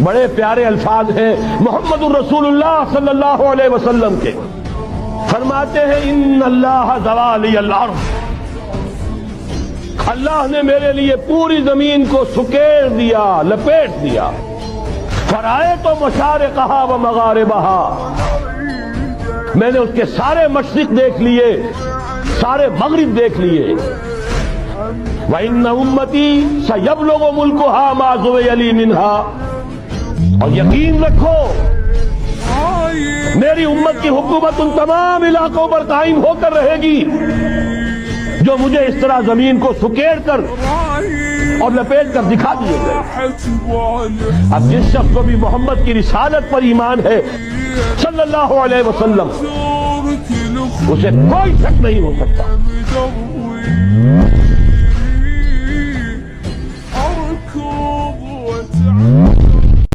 بڑے پیارے الفاظ ہیں محمد الرسول اللہ صلی اللہ علیہ وسلم کے، فرماتے ہیں ان اللہ زوالی الارض، اللہ نے میرے لیے پوری زمین کو سکیڑ دیا، لپیٹ دیا، فرائے تو مشارقہا و مغاربہا، میں نے اس کے سارے مشرق دیکھ لیے، سارے مغرب دیکھ لیے، وَإِنَّ أُمَّتِي سَيَبْلُغُ مُلْكُهَا مَا زُوِيَ لِي مِنْهَا، اور یقین رکھو میری امت کی حکومت ان تمام علاقوں پر قائم ہو کر رہے گی جو مجھے اس طرح زمین کو سکیڑ کر اور لپیٹ کر دکھا دیے گئے۔ اب جس شخص کو بھی محمد کی رسالت پر ایمان ہے صلی اللہ علیہ وسلم، اسے کوئی شک نہیں ہو سکتا